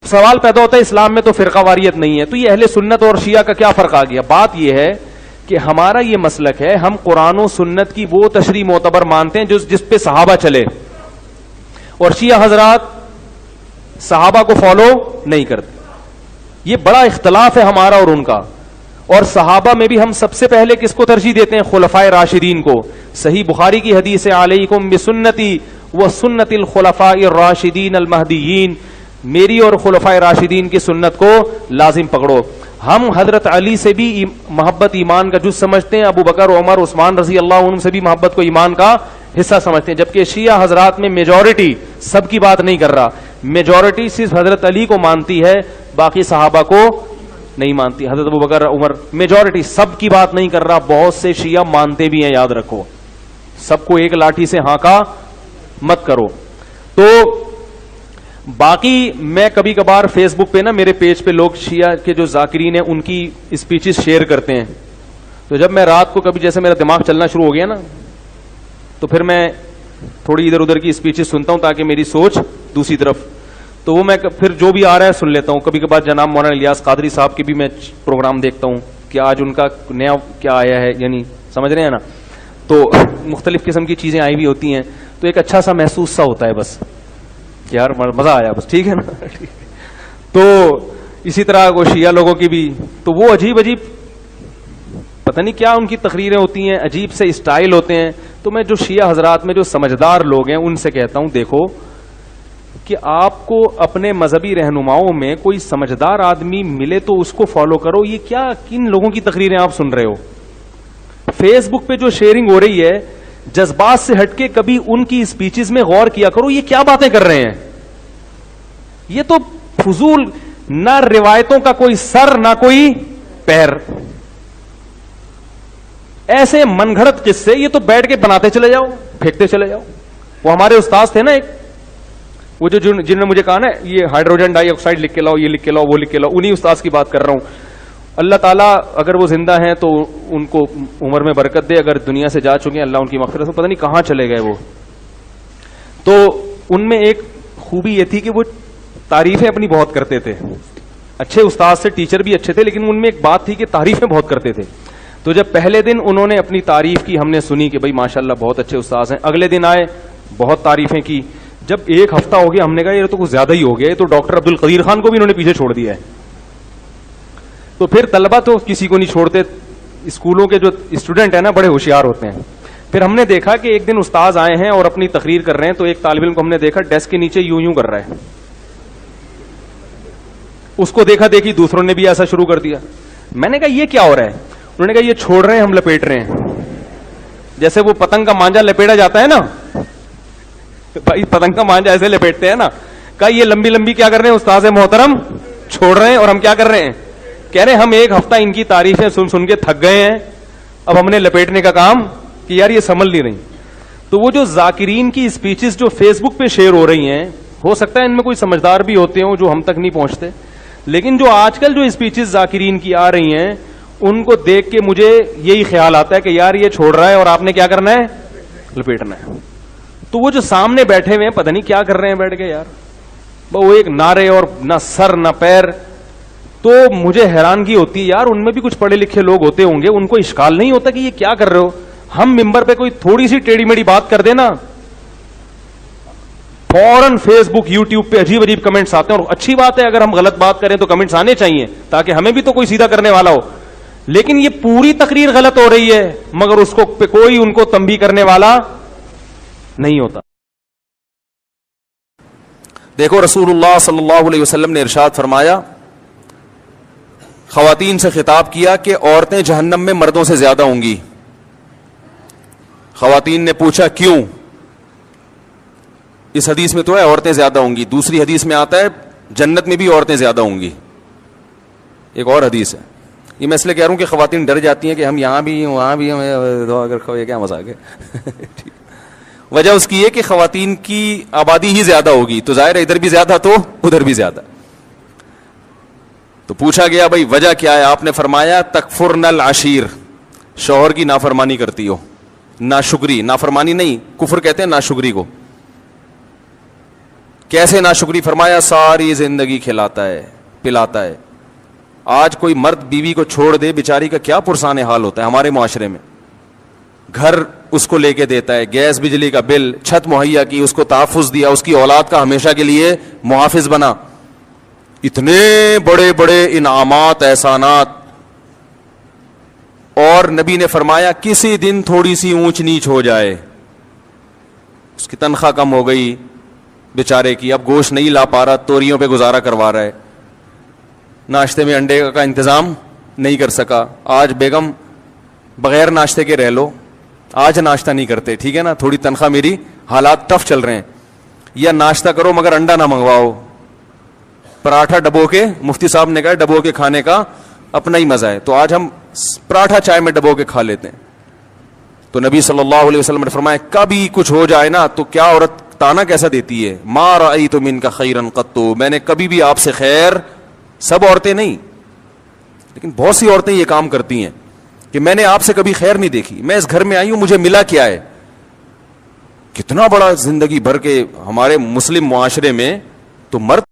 سوال پیدا ہوتا ہے اسلام میں تو فرقہ واریت نہیں ہے, تو یہ اہل سنت اور شیعہ کا کیا فرق آ گیا؟ بات یہ ہے کہ ہمارا یہ مسلک ہے, ہم قرآن و سنت کی وہ تشریح معتبر مانتے ہیں جس پہ صحابہ چلے, اور شیعہ حضرات صحابہ کو فالو نہیں کرتے. یہ بڑا اختلاف ہے ہمارا اور ان کا. اور صحابہ میں بھی ہم سب سے پہلے کس کو ترجیح دیتے ہیں؟ خلفائے راشدین کو. صحیح بخاری کی حدیث ہے, علیکم بسنتی و سنت الخلفاء الراشدین المہدیین, میری اور خلفائے راشدین کی سنت کو لازم پکڑو. ہم حضرت علی سے بھی محبت ایمان کا جز سمجھتے ہیں, ابو بکر, عمر, عثمان رضی اللہ عنہ سے بھی محبت کو ایمان کا حصہ سمجھتے ہیں, جبکہ شیعہ حضرات میں میجورٹی, سب کی بات نہیں کر رہا, میجورٹی صرف حضرت علی کو مانتی ہے, باقی صحابہ کو نہیں مانتی. حضرت ابو بکر, عمر, میجورٹی, سب کی بات نہیں کر رہا, بہت سے شیعہ مانتے بھی ہیں, یاد رکھو, سب کو ایک لاٹھی سے ہانکا مت کرو. تو باقی میں کبھی کبھار فیس بک پہ نا, میرے پیج پہ لوگ شیعہ کے جو ذاکرین ہیں ان کی اسپیچز شیئر کرتے ہیں, تو جب میں رات کو کبھی جیسے میرا دماغ چلنا شروع ہو گیا نا, تو پھر میں تھوڑی ادھر ادھر کی اسپیچز سنتا ہوں تاکہ میری سوچ دوسری طرف, تو وہ میں پھر جو بھی آ رہا ہے سن لیتا ہوں. کبھی کبھار جناب مولانا الیاس قادری صاحب کے بھی میں پروگرام دیکھتا ہوں کہ آج ان کا نیا کیا آیا ہے, یعنی سمجھ رہے ہیں نا, تو مختلف قسم کی چیزیں آئی بھی ہوتی ہیں, تو ایک اچھا سا محسوس سا ہوتا ہے, بس یار مزہ آیا, بس ٹھیک ہے نا. تو اسی طرح وہ شیعہ لوگوں کی بھی, تو وہ عجیب عجیب پتہ نہیں کیا ان کی تقریریں ہوتی ہیں, عجیب سے اسٹائل ہوتے ہیں. تو میں جو شیعہ حضرات میں جو سمجھدار لوگ ہیں ان سے کہتا ہوں, دیکھو کہ آپ کو اپنے مذہبی رہنماؤں میں کوئی سمجھدار آدمی ملے تو اس کو فالو کرو. یہ کیا کن لوگوں کی تقریریں آپ سن رہے ہو؟ فیس بک پہ جو شیئرنگ ہو رہی ہے جذبات سے ہٹ کے کبھی ان کی اسپیچز میں غور کیا کرو, یہ کیا باتیں کر رہے ہیں؟ یہ تو فضول, نہ روایتوں کا کوئی سر نہ کوئی پیر, ایسے من گھڑت قصے, یہ تو بیٹھ کے بناتے چلے جاؤ, پھینکتے چلے جاؤ. وہ ہمارے استاد تھے نا ایک, وہ جو جن نے مجھے کہا نا یہ ہائیڈروجن ڈائی آکسائڈ لکھ کے لاؤ, یہ لکھ کے لاؤ, وہ لکھ کے لاؤ, انہی استاد کی بات کر رہا ہوں. اللہ تعالیٰ اگر وہ زندہ ہیں تو ان کو عمر میں برکت دے, اگر دنیا سے جا چکے ہیں اللہ ان کی مغفرت سے, پتہ نہیں کہاں چلے گئے وہ. تو ان میں ایک خوبی یہ تھی کہ وہ تعریفیں اپنی بہت کرتے تھے, اچھے استاد سے, ٹیچر بھی اچھے تھے, لیکن ان میں ایک بات تھی کہ تعریفیں بہت کرتے تھے. تو جب پہلے دن انہوں نے اپنی تعریف کی, ہم نے سنی کہ بھائی ماشاءاللہ بہت اچھے استاد ہیں. اگلے دن آئے, بہت تعریفیں کی. جب ایک ہفتہ ہو گیا ہم نے کہا یہ تو کچھ زیادہ ہی ہو گیا, تو ڈاکٹر عبد القدیر خان کو بھی انہوں نے پیچھے چھوڑ دیا ہے. تو پھر طلبہ تو کسی کو نہیں چھوڑتے, اسکولوں کے جو اسٹوڈنٹ ہیں نا بڑے ہوشیار ہوتے ہیں. پھر ہم نے دیکھا کہ ایک دن استاذ آئے ہیں اور اپنی تقریر کر رہے ہیں, تو ایک طالب علم کو ہم نے دیکھا ڈیسک کے نیچے یوں یوں کر رہا ہے. اس کو دیکھا دیکھی دوسروں نے بھی ایسا شروع کر دیا. میں نے کہا یہ کیا ہو رہا ہے؟ انہوں نے کہا یہ چھوڑ رہے ہیں, ہم لپیٹ رہے ہیں. جیسے وہ پتنگ کا مانجا لپیٹا جاتا ہے نا, بھائی پتنگ کا مانجا ایسے لپیٹتے ہیں نا. کہا یہ لمبی لمبی کیا کر رہے ہیں استاذ محترم, چھوڑ رہے ہیں. اور ہم کیا کر رہے ہیں؟ کہہ رہے ہیں ہم ایک ہفتہ ان کی تعریفیں سن سن کے تھک گئے ہیں, اب ہم نے لپیٹنے کا کام کہ یار یہ سنبھل نہیں رہی. تو وہ جو ذاکرین کی اسپیچز جو فیس بک پہ شیئر ہو رہی ہیں, ہو سکتا ہے ان میں کوئی سمجھدار بھی ہوتے ہوں جو ہم تک نہیں پہنچتے, لیکن جو آج کل جو اسپیچز ذاکرین کی آ رہی ہیں ان کو دیکھ کے مجھے یہی خیال آتا ہے کہ یار یہ چھوڑ رہا ہے اور آپ نے کیا کرنا ہے؟ لپیٹنا ہے. تو وہ جو سامنے بیٹھے ہوئے ہیں پتہ نہیں کیا کر رہے ہیں بیٹھ کے یار, وہ ایک نعرے اور نہ سر نہ پیر. تو مجھے حیرانگی ہوتی ہے یار, ان میں بھی کچھ پڑھے لکھے لوگ ہوتے ہوں گے, ان کو اشکال نہیں ہوتا کہ یہ کیا کر رہے ہو. ہم ممبر پہ کوئی تھوڑی سی ٹیڑھی میڑھی بات کر دینا, فوراً فیس بک یوٹیوب پہ عجیب عجیب کمنٹس آتے ہیں. اور اچھی بات ہے اگر ہم غلط بات کریں تو کمنٹس آنے چاہیے تاکہ ہمیں بھی تو کوئی سیدھا کرنے والا ہو. لیکن یہ پوری تقریر غلط ہو رہی ہے مگر اس کو پہ کوئی ان کو تنبیہ کرنے والا نہیں ہوتا. دیکھو رسول اللہ صلی اللہ علیہ وسلم نے ارشاد فرمایا, خواتین سے خطاب کیا کہ عورتیں جہنم میں مردوں سے زیادہ ہوں گی. خواتین نے پوچھا کیوں؟ اس حدیث میں تو ہے عورتیں زیادہ ہوں گی, دوسری حدیث میں آتا ہے جنت میں بھی عورتیں زیادہ ہوں گی, ایک اور حدیث ہے. یہ میں اس لیے کہہ رہا ہوں کہ خواتین ڈر جاتی ہیں کہ ہم یہاں بھی وہاں بھی, اگر کیا مذاق ہے. وجہ اس کی ہے کہ خواتین کی آبادی ہی زیادہ ہوگی, تو ظاہر ہے ادھر بھی زیادہ تو ادھر بھی زیادہ. تو پوچھا گیا بھائی وجہ کیا ہے؟ آپ نے فرمایا تکفرن العشیر, شوہر کی نافرمانی کرتی ہو. ناشکری, نافرمانی نہیں, کفر کہتے ہیں ناشکری کو. کیسے ناشکری؟ فرمایا ساری زندگی کھلاتا ہے پلاتا ہے. آج کوئی مرد بیوی کو چھوڑ دے بیچاری کا کیا پرسان حال ہوتا ہے ہمارے معاشرے میں. گھر اس کو لے کے دیتا ہے, گیس بجلی کا بل, چھت مہیا کی, اس کو تحفظ دیا, اس کی اولاد کا ہمیشہ کے لیے محافظ بنا, اتنے بڑے بڑے انعامات احسانات. اور نبی نے فرمایا کسی دن تھوڑی سی اونچ نیچ ہو جائے, اس کی تنخواہ کم ہو گئی بیچارے کی, اب گوشت نہیں لا پا رہا, توریوں پہ گزارا کروا رہا ہے, ناشتے میں انڈے کا انتظام نہیں کر سکا, آج بیگم بغیر ناشتے کے رہ لو, آج ناشتہ نہیں کرتے, ٹھیک ہے نا, تھوڑی تنخواہ میری, حالات ٹف چل رہے ہیں, یا ناشتہ کرو مگر انڈا نہ منگواؤ, پراٹھا ڈبو کے, مفتی صاحب نے کہا ڈبو کے کھانے کا اپنا ہی مزہ ہے, تو آج ہم پراٹھا چائے میں ڈبو کے کھا لیتے ہیں. تو نبی صلی اللہ علیہ وسلم نے فرمایا کبھی کچھ ہو جائے نا تو کیا عورت تانا کیسا دیتی ہے, ما رأیت منک خیرا قط, میں نے کبھی بھی آپ سے خیر, سب عورتیں نہیں لیکن بہت سی عورتیں یہ کام کرتی ہیں کہ میں نے آپ سے کبھی خیر نہیں دیکھی, میں اس گھر میں آئی ہوں مجھے ملا کیا ہے. کتنا بڑا زندگی بھر کے ہمارے مسلم معاشرے میں تو مرد